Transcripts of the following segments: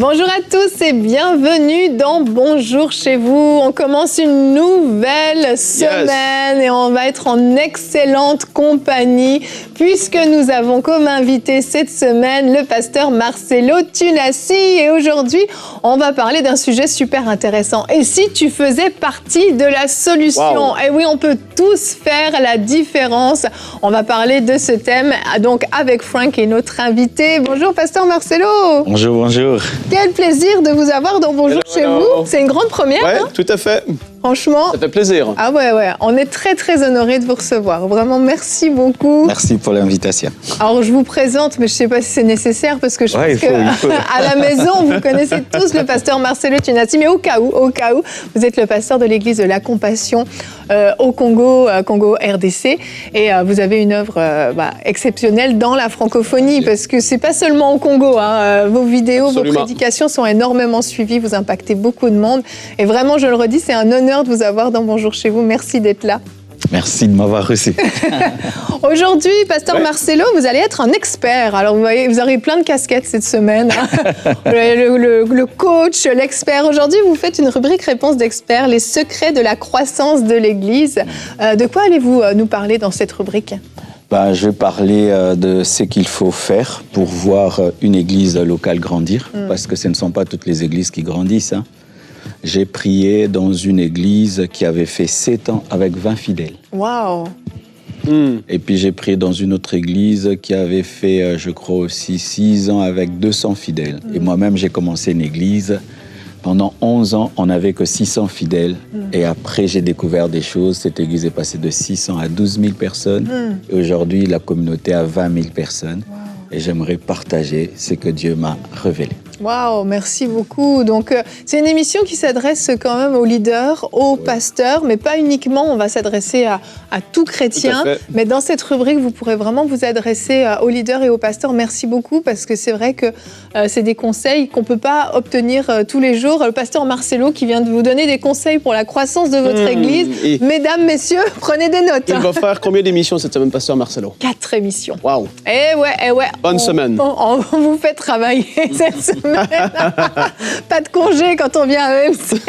Bonjour à tous et bienvenue dans Bonjour chez vous. On commence une nouvelle semaine et on va être en excellente compagnie puisque nous avons comme invité cette semaine le pasteur Marcelo Tunasi. Et aujourd'hui, on va parler d'un sujet super intéressant. Et si tu faisais partie de la solution? Et oui, on peut tous faire la différence. On va parler de ce thème donc avec Frank et notre invité. Bonjour pasteur Marcelo. Bonjour, bonjour. Quel plaisir de vous avoir dans Bonjour chez vous. C'est une grande première. Oui, tout à fait. Franchement. Ça fait plaisir. Ah ouais. On est très, très honorés de vous recevoir. Vraiment, merci beaucoup. Merci pour l'invitation. Alors, je vous présente, mais je ne sais pas si c'est nécessaire parce que je pense qu'à la maison, vous connaissez tous le pasteur Marcelo Tunasi. Mais au cas où, vous êtes le pasteur de l'Église de la Compassion au Congo, Congo RDC. Et vous avez une œuvre exceptionnelle dans la francophonie parce que ce n'est pas seulement au Congo. Vos vidéos, Absolument. Vos prédications sont énormément suivies. Vous impactez beaucoup de monde. Et vraiment, je le redis, c'est un honneur de vous avoir dans Bonjour chez vous. Merci d'être là. Merci de m'avoir reçu. Aujourd'hui, pasteur Marcelo, vous allez être un expert. Alors, vous voyez, vous aurez plein de casquettes cette semaine. le coach, l'expert. Aujourd'hui, vous faites une rubrique réponse d'expert, les secrets de la croissance de l'Église. De quoi allez-vous nous parler dans cette rubrique? Je vais parler de ce qu'il faut faire pour voir une église locale grandir, parce que ce ne sont pas toutes les églises qui grandissent. J'ai prié dans une église qui avait fait 7 ans avec 20 fidèles. Wow! Et puis j'ai prié dans une autre église qui avait fait, je crois aussi, 6 ans avec 200 fidèles. Et moi-même, j'ai commencé une église. Pendant 11 ans, on n'avait que 600 fidèles. Et après, j'ai découvert des choses. Cette église est passée de 600 à 12 000 personnes. Et aujourd'hui, la communauté a 20 000 personnes. Wow. Et j'aimerais partager ce que Dieu m'a révélé. Waouh, merci beaucoup. Donc, c'est une émission qui s'adresse quand même aux leaders, aux pasteurs, mais pas uniquement. On va s'adresser à tout chrétien. Mais dans cette rubrique, vous pourrez vraiment vous adresser aux leaders et aux pasteurs. Merci beaucoup, parce que c'est vrai que c'est des conseils qu'on ne peut pas obtenir tous les jours. Le pasteur Marcelo qui vient de vous donner des conseils pour la croissance de votre église. Mesdames, messieurs, prenez des notes. Il va faire combien d'émissions cette semaine, pasteur Marcelo? 4 émissions. Waouh. Eh ouais. Bonne semaine. On vous fait travailler cette semaine. Pas de congé quand on vient à EMC.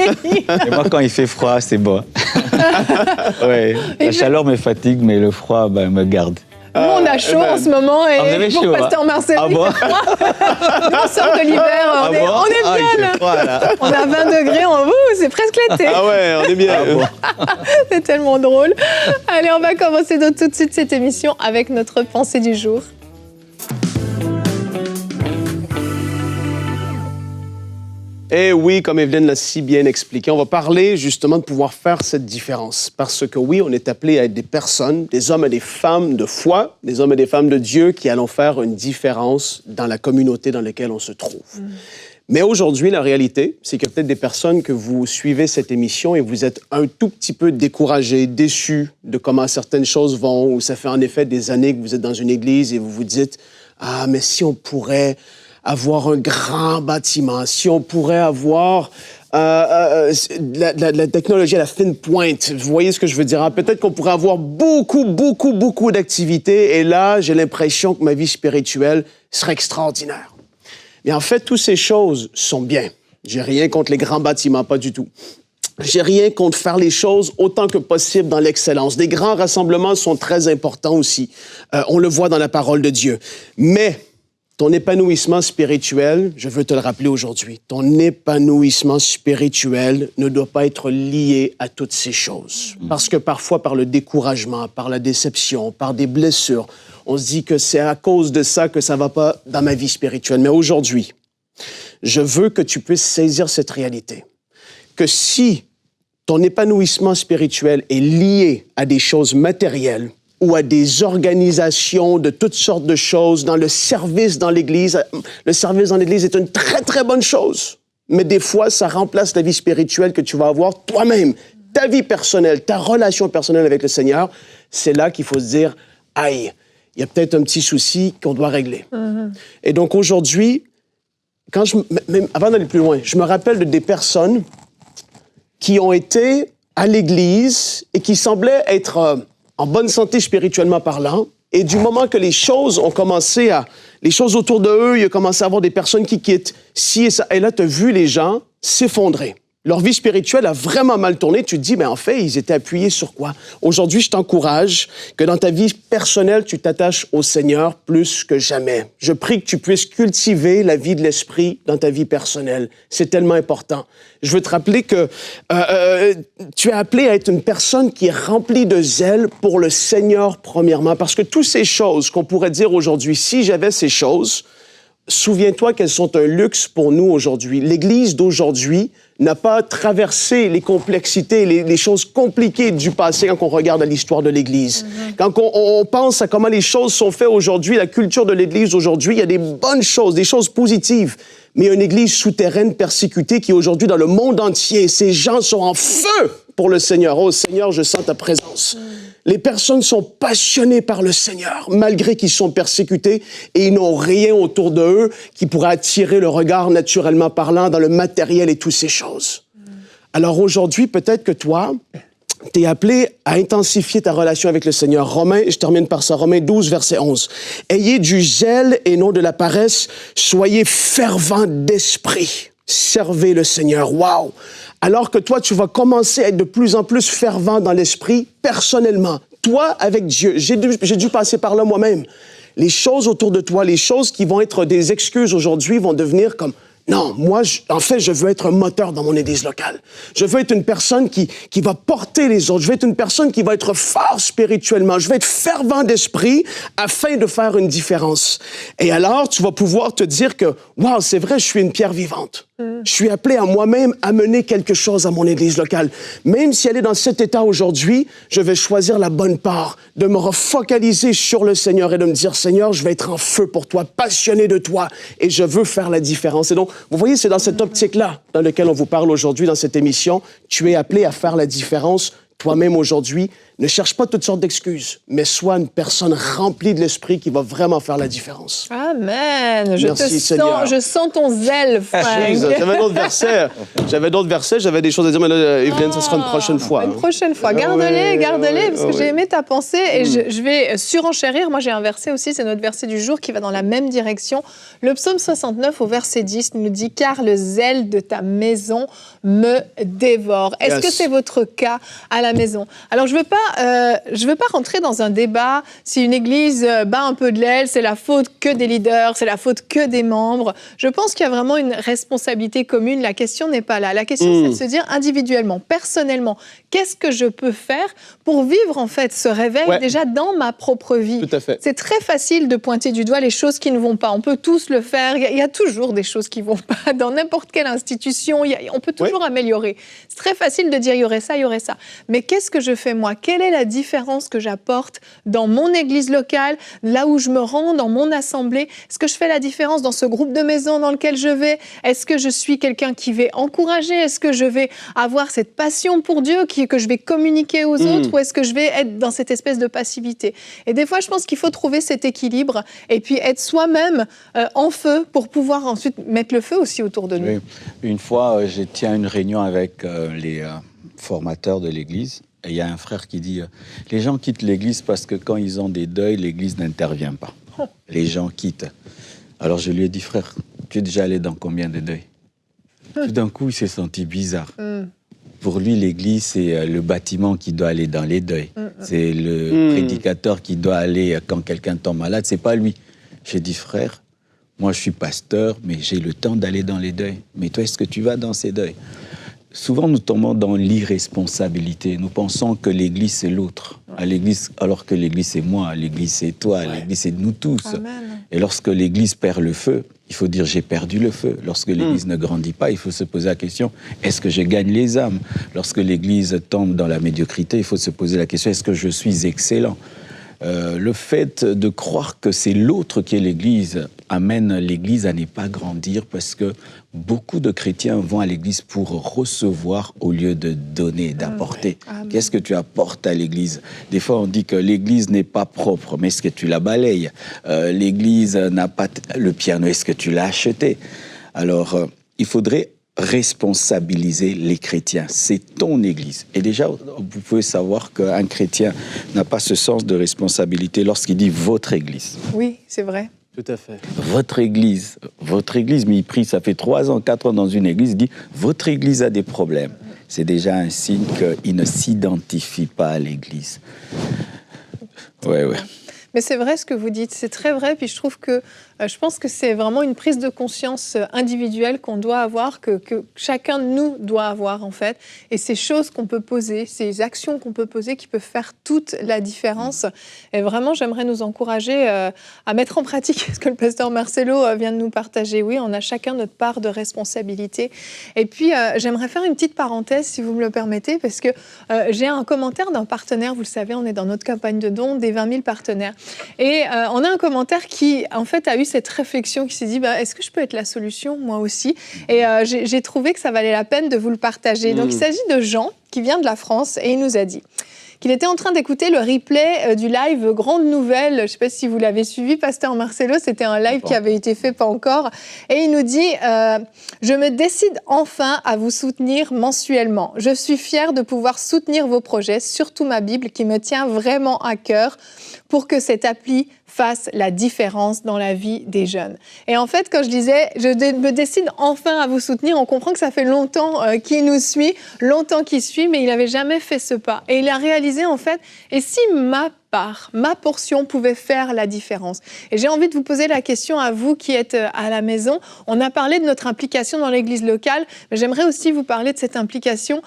Et moi, quand il fait froid, c'est bon. La chaleur me fatigue, mais le froid me garde. Nous, on a chaud en ce moment et pour pasteur Marcelo, il fait froid. Nous, on sort de l'hiver, on est bien là. Froid, là. On a 20 degrés en vous, c'est presque l'été. Ah ouais, on est bien. C'est tellement drôle. Allez, on va commencer donc tout de suite cette émission avec notre pensée du jour. Et oui, comme Evelyne l'a si bien expliqué, on va parler justement de pouvoir faire cette différence. Parce que oui, on est appelé à être des personnes, des hommes et des femmes de foi, des hommes et des femmes de Dieu qui allons faire une différence dans la communauté dans laquelle on se trouve. Mais aujourd'hui, la réalité, c'est qu'il y a peut-être des personnes que vous suivez cette émission et vous êtes un tout petit peu découragés, déçus de comment certaines choses vont, ou ça fait en effet des années que vous êtes dans une église et vous vous dites « Ah, mais si on pourrait avoir un grand bâtiment, si on pourrait avoir la technologie à la fine pointe. » Vous voyez ce que je veux dire? Peut-être qu'on pourrait avoir beaucoup d'activités et là, j'ai l'impression que ma vie spirituelle serait extraordinaire. Mais en fait, toutes ces choses sont bien. J'ai rien contre les grands bâtiments, pas du tout. J'ai rien contre faire les choses autant que possible dans l'excellence. Des grands rassemblements sont très importants aussi. On le voit dans la parole de Dieu. Mais ton épanouissement spirituel, je veux te le rappeler aujourd'hui, ton épanouissement spirituel ne doit pas être lié à toutes ces choses. Parce que parfois, par le découragement, par la déception, par des blessures, on se dit que c'est à cause de ça que ça ne va pas dans ma vie spirituelle. Mais aujourd'hui, je veux que tu puisses saisir cette réalité. Que si ton épanouissement spirituel est lié à des choses matérielles, ou à des organisations de toutes sortes de choses, dans le service dans l'Église. Le service dans l'Église est une très, très bonne chose. Mais des fois, ça remplace la vie spirituelle que tu vas avoir toi-même. Ta vie personnelle, ta relation personnelle avec le Seigneur, c'est là qu'il faut se dire, aïe, il y a peut-être un petit souci qu'on doit régler. Et donc aujourd'hui, même avant d'aller plus loin, je me rappelle de des personnes qui ont été à l'Église et qui semblaient être en bonne santé spirituellement parlant, Et du moment que les choses ont commencé à... Les choses autour de eux, il a commencé à avoir des personnes qui quittent. Si et ça. Et là, tu as vu les gens s'effondrer. Leur vie spirituelle a vraiment mal tourné. Tu te dis, mais en fait, ils étaient appuyés sur quoi? Aujourd'hui, je t'encourage que dans ta vie personnelle, tu t'attaches au Seigneur plus que jamais. Je prie que tu puisses cultiver la vie de l'Esprit dans ta vie personnelle. C'est tellement important. Je veux te rappeler que tu es appelé à être une personne qui est remplie de zèle pour le Seigneur, premièrement. Parce que toutes ces choses qu'on pourrait dire aujourd'hui, si j'avais ces choses, souviens-toi qu'elles sont un luxe pour nous aujourd'hui. L'Église d'aujourd'hui n'a pas traversé les complexités, les choses compliquées du passé quand on regarde à l'histoire de l'Église. Quand on pense à comment les choses sont faites aujourd'hui, la culture de l'Église aujourd'hui, il y a des bonnes choses, des choses positives. Mais il y a une Église souterraine persécutée qui est aujourd'hui dans le monde entier. Ces gens sont en feu pour le Seigneur. Oh Seigneur, je sens ta présence. Les personnes sont passionnées par le Seigneur, malgré qu'ils sont persécutés et ils n'ont rien autour d'eux qui pourrait attirer le regard naturellement parlant dans le matériel et toutes ces choses. Alors aujourd'hui, peut-être que toi, tu es appelé à intensifier ta relation avec le Seigneur. Je termine par ça, Romains 12, verset 11. « Ayez du zèle et non de la paresse, soyez fervents d'esprit, servez le Seigneur. » Wow! Alors que toi, tu vas commencer à être de plus en plus fervent dans l'esprit, personnellement. Toi, avec Dieu, j'ai dû passer par là moi-même. Les choses autour de toi, les choses qui vont être des excuses aujourd'hui vont devenir comme... Non, moi, en fait, je veux être un moteur dans mon église locale. Je veux être une personne qui va porter les autres. Je veux être une personne qui va être fort spirituellement. Je veux être fervent d'esprit afin de faire une différence. Et alors, tu vas pouvoir te dire que, wow, c'est vrai, je suis une pierre vivante. Je suis appelé à moi-même amener quelque chose à mon église locale. Même si elle est dans cet état aujourd'hui, je vais choisir la bonne part, de me refocaliser sur le Seigneur et de me dire, Seigneur, je vais être en feu pour toi, passionné de toi, et je veux faire la différence. Et donc, vous voyez, c'est dans cette optique-là dans laquelle on vous parle aujourd'hui dans cette émission. Tu es appelé à faire la différence toi-même aujourd'hui. Ne cherche pas toutes sortes d'excuses, mais sois une personne remplie de l'Esprit qui va vraiment faire la différence. Amen. Merci, Seigneur. Je sens ton zèle, Frank. J'avais d'autres versets, j'avais des choses à dire, mais là, Evelyne, ça sera une prochaine fois. Une prochaine fois. Garde-les, parce que j'ai aimé ta pensée et je vais surenchérir. Moi, j'ai un verset aussi, c'est notre verset du jour qui va dans la même direction. Le psaume 69 au verset 10 nous dit « Car le zèle de ta maison me dévore ». Est-ce que c'est votre cas à la maison? Alors, je ne veux pas rentrer dans un débat. Si une église bat un peu de l'aile, c'est la faute que des leaders, c'est la faute que des membres. Je pense qu'il y a vraiment une responsabilité commune. La question n'est pas là. La question, c'est de se dire individuellement, personnellement, qu'est-ce que je peux faire pour vivre en fait ce réveil déjà dans ma propre vie. Tout à fait. C'est très facile de pointer du doigt les choses qui ne vont pas. On peut tous le faire. Il y a toujours des choses qui ne vont pas. Dans n'importe quelle institution, on peut toujours améliorer. C'est très facile de dire il y aurait ça, il y aurait ça. Mais qu'est-ce que je fais moi? Quelle est la différence que j'apporte dans mon église locale, là où je me rends, dans mon assemblée? Est-ce que je fais la différence dans ce groupe de maison dans lequel je vais? Est-ce que je suis quelqu'un qui va encourager? Est-ce que je vais avoir cette passion pour Dieu que je vais communiquer aux autres? Ou est-ce que je vais être dans cette espèce de passivité? Et des fois, je pense qu'il faut trouver cet équilibre et puis être soi-même en feu pour pouvoir ensuite mettre le feu aussi autour de nous. Oui. Une fois, j'ai tenu une réunion avec les formateurs de l'Église. Et il y a un frère qui dit « Les gens quittent l'Église parce que quand ils ont des deuils, l'Église n'intervient pas. Les gens quittent. » Alors je lui ai dit « Frère, tu es déjà allé dans combien de deuils ?» Tout d'un coup, il s'est senti bizarre. Pour lui, l'Église, c'est le bâtiment qui doit aller dans les deuils. C'est le prédicateur qui doit aller quand quelqu'un tombe malade. C'est pas lui. J'ai dit « Frère, moi je suis pasteur, mais j'ai le temps d'aller dans les deuils. Mais toi, est-ce que tu vas dans ces deuils ?» Souvent, nous tombons dans l'irresponsabilité. Nous pensons que l'Église, c'est l'autre. À l'Église, alors que l'Église, c'est moi. L'Église, c'est toi. L'Église, c'est nous tous. Amen. Et lorsque l'Église perd le feu, il faut dire « j'ai perdu le feu ». Lorsque l'Église ne grandit pas, il faut se poser la question « est-ce que je gagne les âmes ?» Lorsque l'Église tombe dans la médiocrité, il faut se poser la question « est-ce que je suis excellent ?» Le fait de croire que c'est l'autre qui est l'Église amène l'Église à ne pas grandir parce que beaucoup de chrétiens vont à l'Église pour recevoir au lieu de donner, d'apporter. Qu'est-ce que tu apportes à l'Église? Des fois, on dit que l'Église n'est pas propre, mais est-ce que tu la balayes? L'Église n'a pas le piano, est-ce que tu l'as acheté? Alors, il faudrait responsabiliser les chrétiens. C'est ton Église. Et déjà, vous pouvez savoir qu'un chrétien n'a pas ce sens de responsabilité lorsqu'il dit « votre Église ». Oui, c'est vrai. Tout à fait. Votre Église, mais il prie, ça fait 3 ans, 4 ans dans une Église, il dit « votre Église a des problèmes ». C'est déjà un signe qu'il ne s'identifie pas à l'Église. Ouais. Mais c'est vrai ce que vous dites, c'est très vrai. Puis je pense que c'est vraiment une prise de conscience individuelle qu'on doit avoir, que chacun de nous doit avoir en fait. Et ces choses qu'on peut poser, ces actions qu'on peut poser qui peuvent faire toute la différence. Et vraiment, j'aimerais nous encourager à mettre en pratique ce que le pasteur Marcelo vient de nous partager. Oui, on a chacun notre part de responsabilité. Et puis, j'aimerais faire une petite parenthèse, si vous me le permettez, parce que j'ai un commentaire d'un partenaire. Vous le savez, on est dans notre campagne de dons des 20 000 partenaires. Et on a un commentaire qui, en fait, a eu cette réflexion, qui s'est dit, est-ce que je peux être la solution, moi aussi? Et j'ai trouvé que ça valait la peine de vous le partager. Donc, il s'agit de Jean, qui vient de la France, et il nous a dit qu'il était en train d'écouter le replay du live Grande Nouvelle. Je ne sais pas si vous l'avez suivi, pasteur Marcelo, c'était un live qui avait été fait, pas encore. Et il nous dit, je me décide enfin à vous soutenir mensuellement. Je suis fière de pouvoir soutenir vos projets, surtout ma Bible, qui me tient vraiment à cœur, pour que cette appli fasse la différence dans la vie des jeunes. Et en fait, quand je disais, je me décide enfin à vous soutenir, on comprend que ça fait longtemps qu'il nous suit, longtemps qu'il suit, mais il n'avait jamais fait ce pas. Et il a réalisé, en fait, et si ma portion pouvait faire la différence. Et j'ai envie de vous poser la question à vous qui êtes à la maison. On a parlé de notre implication dans l'Église locale, mais j'aimerais aussi vous parler de cette implication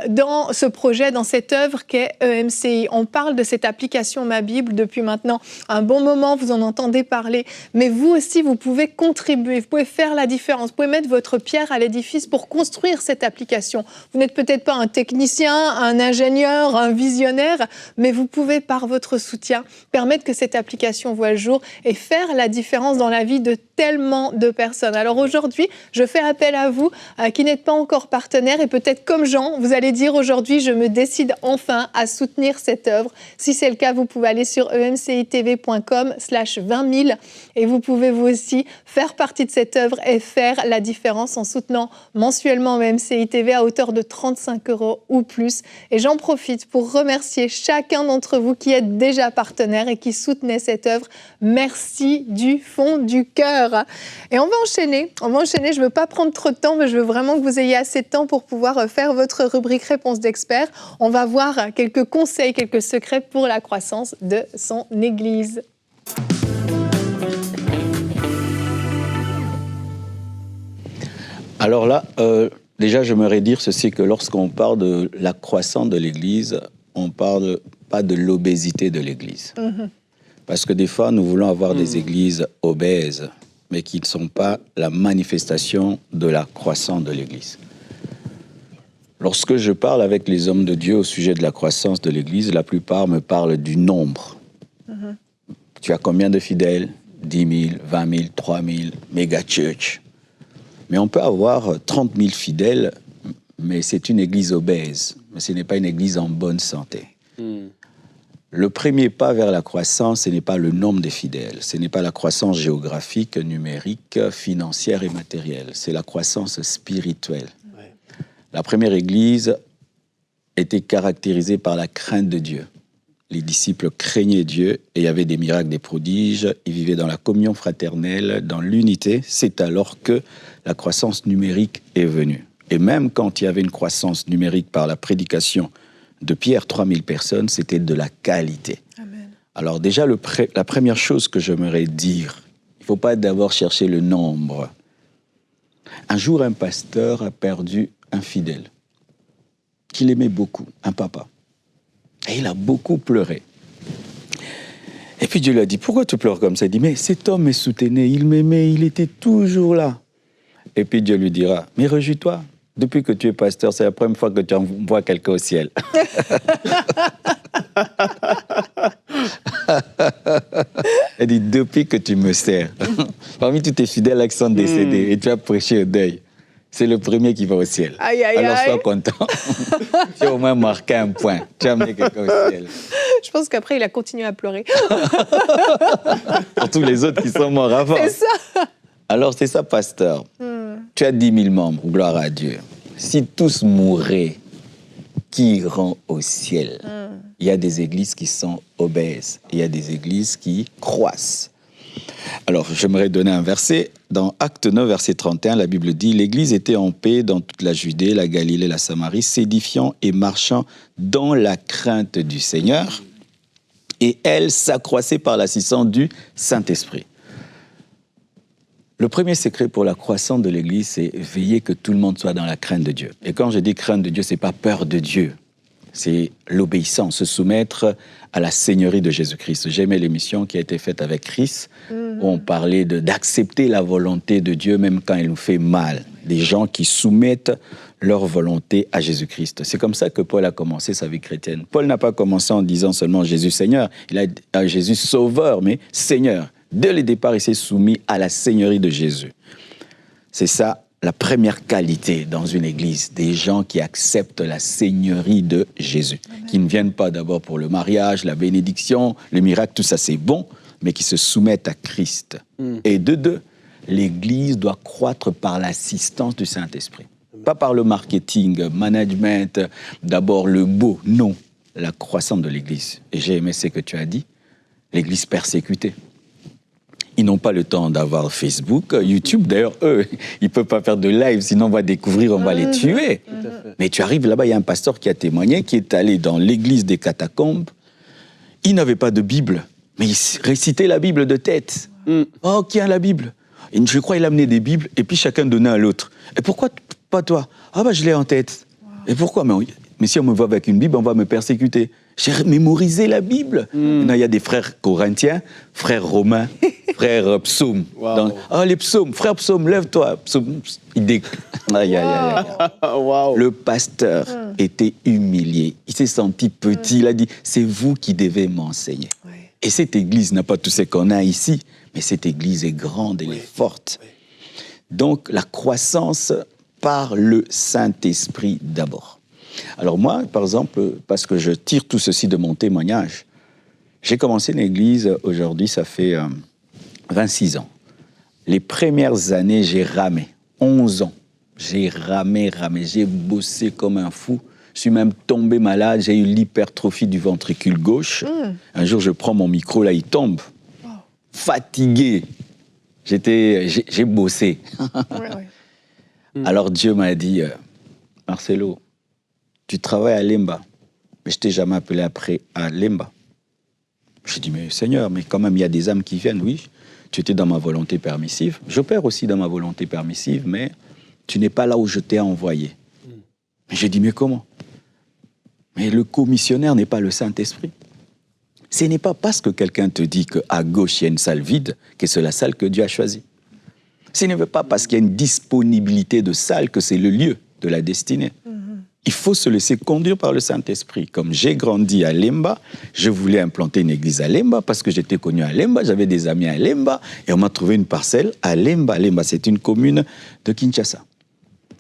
dans ce projet, dans cette œuvre qu'est EMCI. On parle de cette application Ma Bible depuis maintenant un bon moment, vous en entendez parler, mais vous aussi, vous pouvez contribuer, vous pouvez faire la différence, vous pouvez mettre votre pierre à l'édifice pour construire cette application. Vous n'êtes peut-être pas un technicien, un ingénieur, un visionnaire, mais vous pouvez, par votre soutien, permettre que cette application voie le jour et faire la différence dans la vie de tellement de personnes. Alors aujourd'hui, je fais appel à vous qui n'êtes pas encore partenaire et peut-être comme Jean, vous allez dire aujourd'hui, je me décide enfin à soutenir cette œuvre. Si c'est le cas, vous pouvez aller sur emcitv.com/20 000 et vous pouvez vous aussi faire partie de cette œuvre et faire la différence en soutenant mensuellement EMCI TV à hauteur de 35 € ou plus. Et j'en profite pour remercier chacun d'entre vous qui êtes déjà partenaire et qui soutenez cette œuvre. Merci du fond du cœur. Et on va enchaîner. Je ne veux pas prendre trop de temps, mais je veux vraiment que vous ayez assez de temps pour pouvoir faire votre rubrique Réponse d'expert. On va voir quelques conseils, quelques secrets pour la croissance de son Église. Alors là, déjà, j'aimerais dire ceci, que lorsqu'on parle de la croissance de l'Église, on ne parle pas de l'obésité de l'Église. Parce que des fois, nous voulons avoir des églises obèses, mais qui ne sont pas la manifestation de la croissance de l'Église. Lorsque je parle avec les hommes de Dieu au sujet de la croissance de l'Église, la plupart me parlent du nombre. Tu as combien de fidèles? 10 000, 20 000, 3 000, méga church. Mais on peut avoir 30 000 fidèles, mais c'est une église obèse. Mais ce n'est pas une église en bonne santé. Le premier pas vers la croissance, ce n'est pas le nombre de fidèles. Ce n'est pas la croissance géographique, numérique, financière et matérielle. C'est la croissance spirituelle. Ouais. La première église était caractérisée par la crainte de Dieu. Les disciples craignaient Dieu et il y avait des miracles, des prodiges. Ils vivaient dans la communion fraternelle, dans l'unité. C'est alors que la croissance numérique est venue. Et même quand il y avait une croissance numérique par la prédication de Pierre, 3000 personnes, c'était de la qualité. Amen. Alors déjà, la première chose que j'aimerais dire, il ne faut pas d'abord chercher le nombre. Un jour, un pasteur a perdu un fidèle qu'il aimait beaucoup, un papa. Et il a beaucoup pleuré. Et puis Dieu lui a dit, pourquoi tu pleures comme ça? Il dit, mais cet homme me soutenait, il m'aimait, il était toujours là. Et puis Dieu lui dira, mais réjouis-toi, depuis que tu es pasteur, c'est la première fois que tu envoies quelqu'un au ciel. Elle dit, depuis que tu me sers, parmi tous tes fidèles qui sont décédés, et tu as prêché au deuil, c'est le premier qui va au ciel. Aïe, aïe, alors aïe. sois content. Tu as au moins marqué un point. Tu as amené quelqu'un au ciel. Je pense qu'après, il a continué à pleurer. Pour tous les autres qui sont morts avant. C'est ça. Alors, c'est ça, pasteur. Tu as 10 000 membres, gloire à Dieu. Si tous mouraient, qui iront au ciel? Il y a des églises qui sont obèses. Il y a des églises qui croissent. Alors, j'aimerais donner un verset. Dans Acte 9, verset 31, la Bible dit « L'Église était en paix dans toute la Judée, la Galilée, la Samarie, s'édifiant et marchant dans la crainte du Seigneur. Et elle s'accroissait par l'assistance du Saint-Esprit. » Le premier secret pour la croissance de l'Église, c'est veiller que tout le monde soit dans la crainte de Dieu. Et quand je dis crainte de Dieu, ce n'est pas peur de Dieu. C'est l'obéissance, se soumettre à la seigneurie de Jésus-Christ. J'ai aimé l'émission qui a été faite avec Chris, où on parlait d'accepter la volonté de Dieu, même quand elle nous fait mal. Des gens qui soumettent leur volonté à Jésus-Christ. C'est comme ça que Paul a commencé sa vie chrétienne. Paul n'a pas commencé en disant seulement Jésus Seigneur, il a dit Jésus Sauveur, mais Seigneur. Dès le départ, il s'est soumis à la seigneurie de Jésus. C'est ça la première qualité dans une église, des gens qui acceptent la seigneurie de Jésus, qui ne viennent pas d'abord pour le mariage, la bénédiction, le miracle, tout ça c'est bon, mais qui se soumettent à Christ. Et de deux, l'église doit croître par l'assistance du Saint-Esprit. Pas par le marketing, management, d'abord le beau, non, la croissance de l'église. Et j'ai aimé ce que tu as dit, l'église persécutée. Ils n'ont pas le temps d'avoir Facebook, YouTube. D'ailleurs, eux, ils ne peuvent pas faire de live, sinon on va découvrir, on va les tuer. Mais tu arrives là-bas, il y a un pasteur qui a témoigné, qui est allé dans l'église des catacombes. Il n'avait pas de Bible, mais il récitait la Bible de tête. Oh, qui a la Bible? Et je crois qu'il a amené des Bibles, et puis chacun donnait à l'autre. Et pourquoi pas toi? Ah bah je l'ai en tête. Et pourquoi? Mais si on me voit avec une Bible, on va me persécuter. J'ai mémorisé la Bible. Maintenant, il y a des frères corinthiens, frères romains, frères psaumes. Wow. Les psaumes, frère psaume, lève-toi. Psaume, aïe. Wow. Le pasteur était humilié. Il s'est senti petit. Il a dit, c'est vous qui devez m'enseigner. Ouais. Et cette église n'a pas tout ce qu'on a ici, mais cette église est grande, elle est forte. Oui. Donc, la croissance par le Saint-Esprit d'abord. Alors moi, par exemple, parce que je tire tout ceci de mon témoignage, j'ai commencé une église, aujourd'hui, ça fait 26 ans. Les premières années, j'ai ramé, 11 ans. J'ai ramé, j'ai bossé comme un fou. Je suis même tombé malade, j'ai eu l'hypertrophie du ventricule gauche. Un jour, je prends mon micro, là, il tombe. Wow. Fatigué. J'ai bossé. Alors Dieu m'a dit, Marcelo, tu travailles à Lemba, mais je ne t'ai jamais appelé après à Lemba. J'ai dit, mais Seigneur, mais quand même, il y a des âmes qui viennent, oui. Tu étais dans ma volonté permissive. J'opère aussi dans ma volonté permissive, mais tu n'es pas là où je t'ai envoyé. Mais j'ai dit, mais comment? Mais le commissionnaire n'est pas le Saint-Esprit. Ce n'est pas parce que quelqu'un te dit qu'à gauche, il y a une salle vide, que c'est la salle que Dieu a choisie. Ce n'est pas parce qu'il y a une disponibilité de salle que c'est le lieu de la destinée. Il faut se laisser conduire par le Saint-Esprit. Comme j'ai grandi à Lemba, je voulais implanter une église à Lemba parce que j'étais connu à Lemba, j'avais des amis à Lemba et on m'a trouvé une parcelle à Lemba. Lemba, c'est une commune de Kinshasa.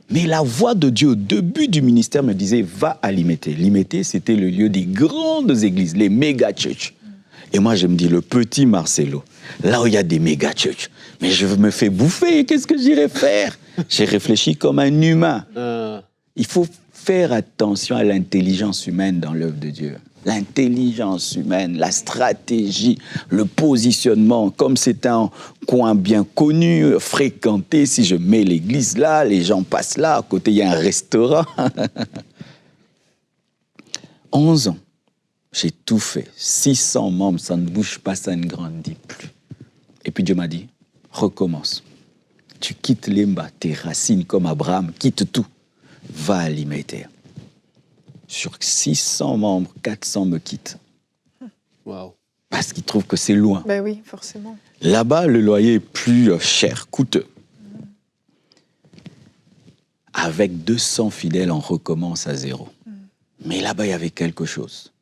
Mais la voix de Dieu au début du ministère me disait, va à Limete. Limete, c'était le lieu des grandes églises, les méga-churches. Et moi, je me dis, le petit Marcelo, là où il y a des méga-churches, mais je me fais bouffer, qu'est-ce que j'irai faire? J'ai réfléchi comme un humain. Il faut faire attention à l'intelligence humaine dans l'œuvre de Dieu. L'intelligence humaine, la stratégie, le positionnement. Comme c'est un coin bien connu, fréquenté, si je mets l'église là, les gens passent là, à côté il y a un restaurant. 11 ans, j'ai tout fait. 600 membres, ça ne bouge pas, ça ne grandit plus. Et puis Dieu m'a dit, recommence. Tu quittes Lemba, tes racines comme Abraham, quitte tout. Va à Limete. Sur 600 membres, 400 me quittent. Wow. Parce qu'ils trouvent que c'est loin. Ben oui, forcément. Là-bas, le loyer est plus cher, coûteux. Avec 200 fidèles, on recommence à zéro. Mais là-bas, il y avait quelque chose.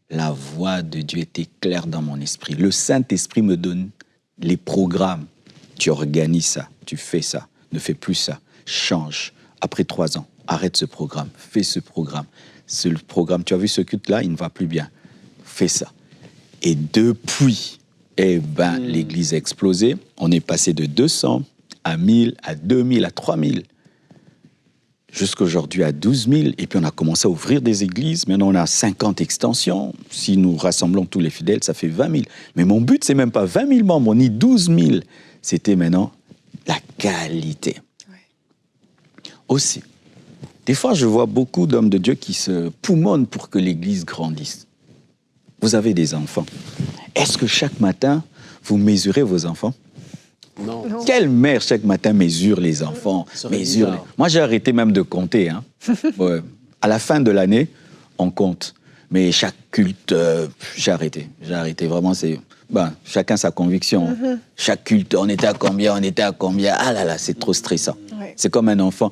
La voix de Dieu était claire dans mon esprit. Le Saint-Esprit me donne les programmes. Tu organises ça, tu fais ça, ne fais plus ça, change. Après 3 ans, arrête ce programme, fais ce programme. Ce programme, tu as vu ce culte-là, il ne va plus bien. Fais ça. Et depuis, l'église a explosé. On est passé de 200 à 1000, à 2000, à 3000. Jusqu'aujourd'hui à 12 000. Et puis on a commencé à ouvrir des églises. Maintenant, on a 50 extensions. Si nous rassemblons tous les fidèles, ça fait 20 000. Mais mon but, c'est même pas 20 000 membres, ni 12 000. C'était maintenant la qualité. Ouais. Aussi, des fois, je vois beaucoup d'hommes de Dieu qui se poumonnent pour que l'Église grandisse. Vous avez des enfants. Est-ce que chaque matin, vous mesurez vos enfants? Non. Quelle mère, chaque matin, mesure les enfants? Moi, j'ai arrêté même de compter. Hein. Ouais. À la fin de l'année, on compte. Mais chaque culte, j'ai arrêté. Vraiment, c'est... chacun sa conviction. Chaque culte, on était à combien? Ah là là, c'est trop stressant. Ouais. C'est comme un enfant.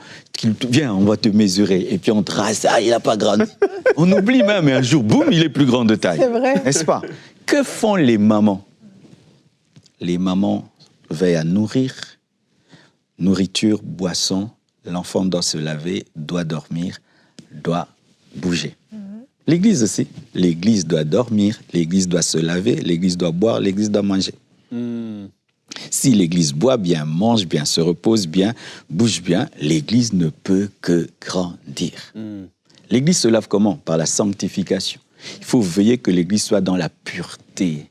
Viens, on va te mesurer. Et puis on trace. Ah, il n'a pas grandi. On oublie même. Et un jour, boum, il est plus grand de taille. C'est vrai. N'est-ce pas? Que font les mamans? Les mamans veillent à nourrir. Nourriture, boisson. L'enfant doit se laver, doit dormir, doit bouger. L'Église aussi. L'Église doit dormir, l'Église doit se laver, l'Église doit boire, l'Église doit manger. Si l'Église boit bien, mange bien, se repose bien, bouge bien, l'Église ne peut que grandir. L'Église se lave comment? Par la sanctification. Il faut veiller que l'Église soit dans la pureté.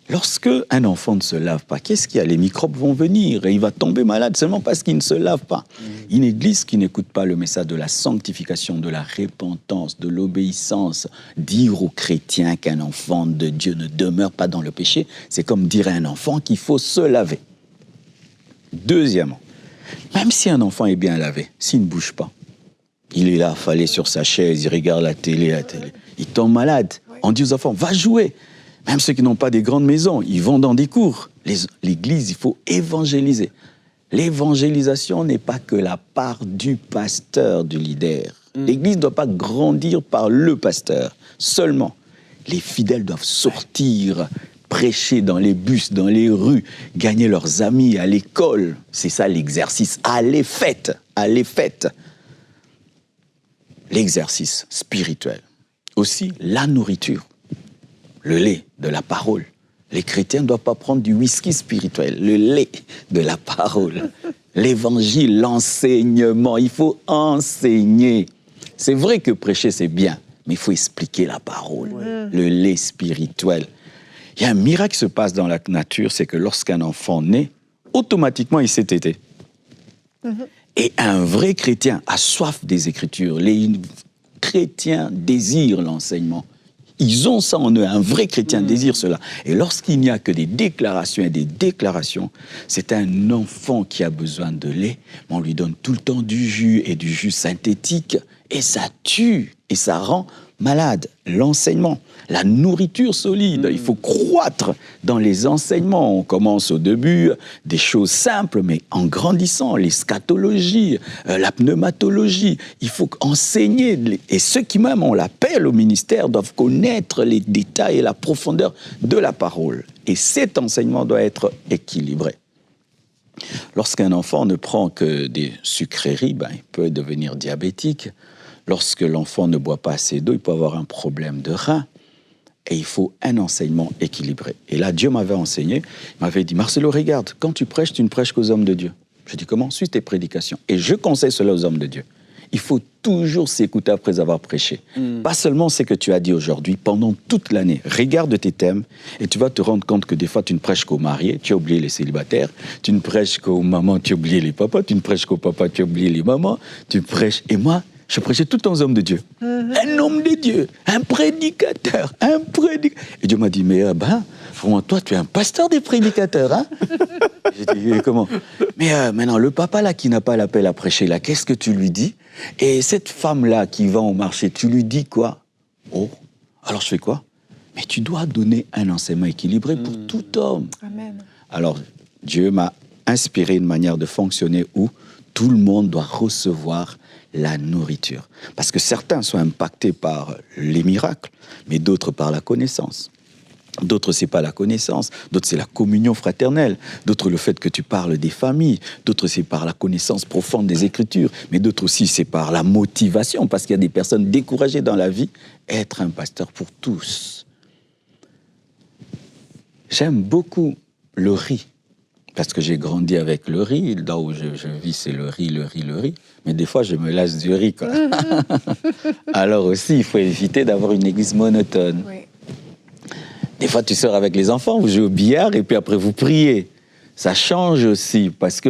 Lorsque un enfant ne se lave pas, qu'est-ce qu'il y a? Les microbes vont venir et il va tomber malade seulement parce qu'il ne se lave pas. Une église qui n'écoute pas le message de la sanctification, de la repentance, de l'obéissance, dire aux chrétiens qu'un enfant de Dieu ne demeure pas dans le péché, c'est comme dire à un enfant qu'il faut se laver. Deuxièmement, même si un enfant est bien lavé, s'il ne bouge pas, il est là, affalé sur sa chaise, il regarde la télé, il tombe malade. On dit aux enfants, va jouer. Même ceux qui n'ont pas des grandes maisons, ils vont dans des cours. L'Église, il faut évangéliser. L'évangélisation n'est pas que la part du pasteur, du leader. L'Église ne doit pas grandir par le pasteur seulement. Les fidèles doivent sortir, prêcher dans les bus, dans les rues, gagner leurs amis à l'école. C'est ça l'exercice. Allez, faites. L'exercice spirituel. Aussi, la nourriture. Le lait de la parole. Les chrétiens ne doivent pas prendre du whisky spirituel, le lait de la parole. L'évangile, l'enseignement, il faut enseigner. C'est vrai que prêcher, c'est bien, mais il faut expliquer la parole, le lait spirituel. Il y a un miracle qui se passe dans la nature, c'est que lorsqu'un enfant naît, automatiquement, il s'est tété. Et un vrai chrétien a soif des Écritures. Les chrétiens désirent l'enseignement. Ils ont ça en eux, un vrai chrétien désire cela. Et lorsqu'il n'y a que des déclarations et des déclarations, c'est un enfant qui a besoin de lait, mais on lui donne tout le temps du jus et du jus synthétique, et ça tue, et ça rend malade. L'enseignement, la nourriture solide, il faut croître dans les enseignements. On commence au début des choses simples, mais en grandissant, l'eschatologie, la pneumatologie, il faut enseigner. Et ceux qui même ont l'appel au ministère doivent connaître les détails et la profondeur de la parole. Et cet enseignement doit être équilibré. Lorsqu'un enfant ne prend que des sucreries, il peut devenir diabétique. Lorsque l'enfant ne boit pas assez d'eau, il peut avoir un problème de rein. Et il faut un enseignement équilibré. Et là, Dieu m'avait enseigné, il m'avait dit, Marcelo, regarde, quand tu prêches, tu ne prêches qu'aux hommes de Dieu. Je dis, comment? Suis tes prédications. Et je conseille cela aux hommes de Dieu. Il faut toujours s'écouter après avoir prêché. Pas seulement ce que tu as dit aujourd'hui, pendant toute l'année. Regarde tes thèmes et tu vas te rendre compte que des fois, tu ne prêches qu'aux mariés, tu as oublié les célibataires. Tu ne prêches qu'aux mamans, tu as oublié les papas. Tu ne prêches qu'aux papas, tu as oublié les mamans. Tu prêches... Et moi, je prêchais tout le temps aux hommes de Dieu. Un homme de Dieu, un prédicateur, Et Dieu m'a dit, mais vraiment, toi, tu es un pasteur des prédicateurs, hein? J'ai dit, comment? Mais maintenant, le papa là qui n'a pas l'appel à prêcher, là, qu'est-ce que tu lui dis? Et cette femme-là qui va au marché, tu lui dis quoi? Oh, alors je fais quoi? Mais tu dois donner un enseignement équilibré pour tout homme. Amen. Alors, Dieu m'a inspiré une manière de fonctionner où tout le monde doit recevoir la nourriture. Parce que certains sont impactés par les miracles, mais d'autres par la connaissance. D'autres, c'est pas la connaissance. D'autres, c'est la communion fraternelle. D'autres, le fait que tu parles des familles. D'autres, c'est par la connaissance profonde des Écritures. Mais d'autres aussi, c'est par la motivation, parce qu'il y a des personnes découragées dans la vie. Être un pasteur pour tous. J'aime beaucoup le riz Parce que j'ai grandi avec le riz. Là où je vis, c'est le riz. Mais des fois, je me lasse du riz, quoi. Alors aussi, il faut éviter d'avoir une église monotone. Oui. Des fois, tu sors avec les enfants, vous jouez au billard et puis après, vous priez. Ça change aussi parce que,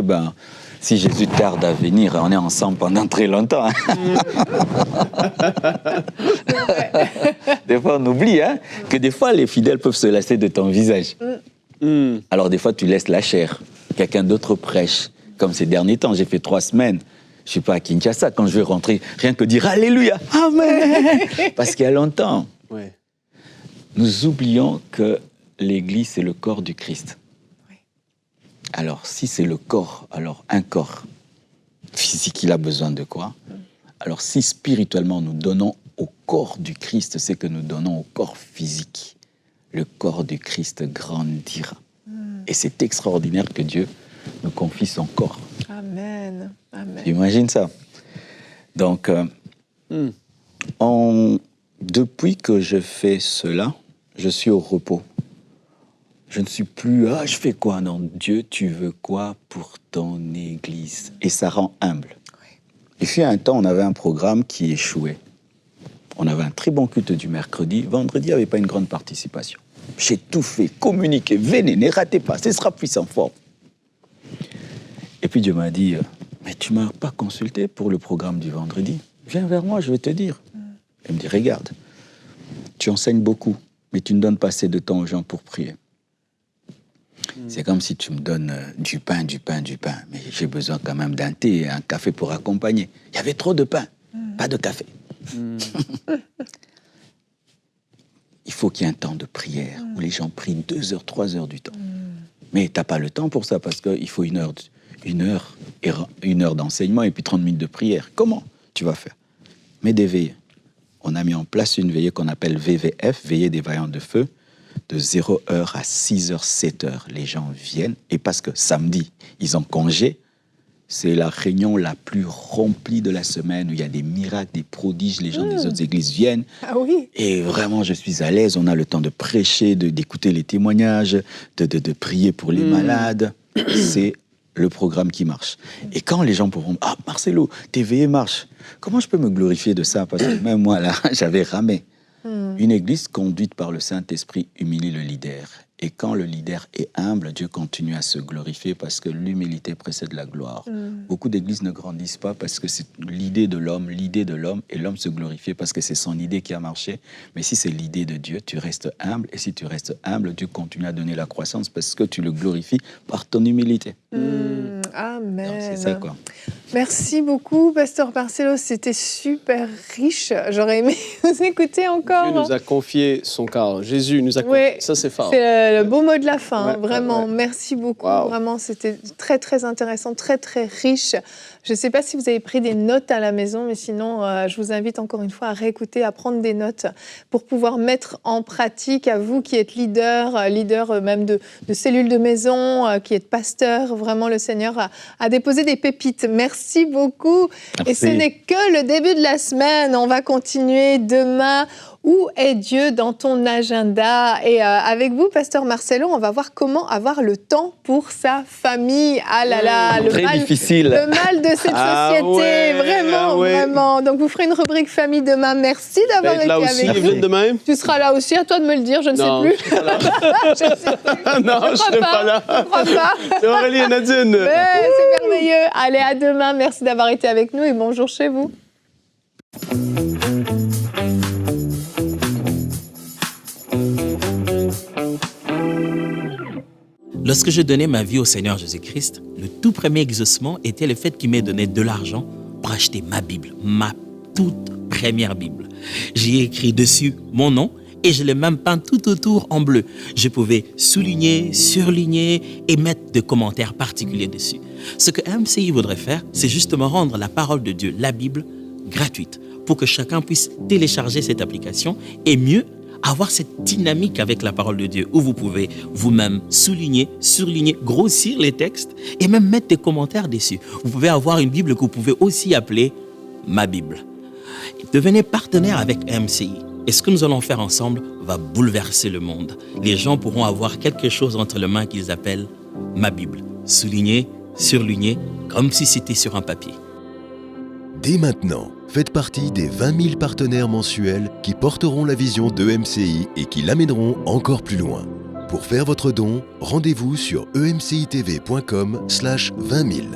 si Jésus tarde à venir, on est ensemble pendant très longtemps. Des fois, on oublie que des fois, les fidèles peuvent se lasser de ton visage. Alors, des fois, tu laisses la chair. Quelqu'un d'autre prêche. Comme ces derniers temps, j'ai fait 3 semaines. Je ne suis pas à Kinshasa. Quand je vais rentrer, rien que dire Alléluia, Amen. Parce qu'il y a longtemps. Ouais. Nous oublions que l'Église, c'est le corps du Christ. Alors, si c'est le corps, alors un corps physique, il a besoin de quoi? Alors, si spirituellement nous donnons au corps du Christ ce que nous donnons au corps physique, le corps du Christ grandira. Et c'est extraordinaire que Dieu nous confie son corps. Amen. Amen. Imagine ça. Donc, depuis que je fais cela, je suis au repos. Je ne suis plus, je fais quoi? Non, Dieu, tu veux quoi pour ton Église? Et ça rend humble. Oui. Il fut un temps, on avait un programme qui échouait. On avait un très bon culte du mercredi. Vendredi, il n'y avait pas une grande participation. J'ai tout fait, communiqué, venez, ne ratez pas, ce sera puissant, fort. Et puis Dieu m'a dit, mais tu ne m'as pas consulté pour le programme du vendredi? Viens vers moi, je vais te dire. Il me dit, regarde, tu enseignes beaucoup, mais tu ne donnes pas assez de temps aux gens pour prier. C'est comme si tu me donnes du pain. Mais j'ai besoin quand même d'un thé et un café pour accompagner. Il y avait trop de pain, pas de café. Il faut qu'il y ait un temps de prière où les gens prient 2 heures, 3 heures du temps. Mais tu n'as pas le temps pour ça parce qu'il faut une heure d'enseignement et puis 30 minutes de prière. Comment tu vas faire? Mais des veillées. On a mis en place une veillée qu'on appelle VVF, Veillée des Vaillants de Feu. De 0h à 6h, 7h, les gens viennent. Et parce que samedi, ils ont congé, c'est la réunion la plus remplie de la semaine où il y a des miracles, des prodiges, les gens des autres églises viennent. Ah oui. Et vraiment, je suis à l'aise. On a le temps de prêcher, d'écouter les témoignages, de prier pour les malades. C'est le programme qui marche. Et quand les gens pourront... Ah, Marcelo, tes veillées marchent. Comment je peux me glorifier de ça? Parce que même moi, là, j'avais ramé. Une église conduite par le Saint-Esprit humilie le leader. Et quand le leader est humble, Dieu continue à se glorifier parce que l'humilité précède la gloire. Beaucoup d'églises ne grandissent pas parce que c'est l'idée de l'homme, et l'homme se glorifie parce que c'est son idée qui a marché. Mais si c'est l'idée de Dieu, tu restes humble. Et si tu restes humble, Dieu continue à donner la croissance parce que tu le glorifies par ton humilité. Amen. Donc, c'est ça, quoi. Merci beaucoup, Pasteur Marcelo. C'était super riche. J'aurais aimé vous écouter encore. Dieu nous a confié son corps. Jésus nous a confié. Ça, c'est fort. C'est le beau mot de la fin. Vraiment, ouais. merci beaucoup. Wow. Vraiment, c'était très, très intéressant, très, très riche. Je ne sais pas si vous avez pris des notes à la maison, mais sinon, je vous invite encore une fois à réécouter, à prendre des notes pour pouvoir mettre en pratique, à vous qui êtes leader même de cellules de maison, qui êtes pasteur. Vraiment, le Seigneur a déposé des pépites. Merci beaucoup. Merci. Et ce n'est que le début de la semaine. On va continuer demain. Où est Dieu dans ton agenda? Et avec vous, Pasteur Marcelo, on va voir comment avoir le temps pour sa famille. Ah là là, difficile. Le mal de cette société, vraiment. Donc, vous ferez une rubrique famille demain. Merci d'avoir été avec nous. Evelyne, demain? Tu seras là aussi. À toi de me le dire, je ne sais plus. Je ne sais plus. Non, je ne serai pas là. Je ne crois pas. C'est Aurélie et Nadine. C'est merveilleux. Allez, à demain. Merci d'avoir été avec nous et bonjour chez vous. Lorsque je donnais ma vie au Seigneur Jésus-Christ, le tout premier exaucement était le fait qu'il m'ait donné de l'argent pour acheter ma Bible, ma toute première Bible. J'y ai écrit dessus mon nom et je l'ai même peint tout autour en bleu. Je pouvais souligner, surligner et mettre des commentaires particuliers dessus. Ce que MCI voudrait faire, c'est justement rendre la parole de Dieu, la Bible, gratuite pour que chacun puisse télécharger cette application et mieux, avoir cette dynamique avec la parole de Dieu où vous pouvez vous-même souligner, surligner, grossir les textes et même mettre des commentaires dessus. Vous pouvez avoir une Bible que vous pouvez aussi appeler ma Bible. Devenez partenaire avec MCI. Et ce que nous allons faire ensemble va bouleverser le monde. Les gens pourront avoir quelque chose entre les mains qu'ils appellent ma Bible. souligné, surligné, comme si c'était sur un papier. Dès maintenant, faites partie des 20 000 partenaires mensuels qui porteront la vision d'EMCI et qui l'amèneront encore plus loin. Pour faire votre don, rendez-vous sur emcitv.com/20 000.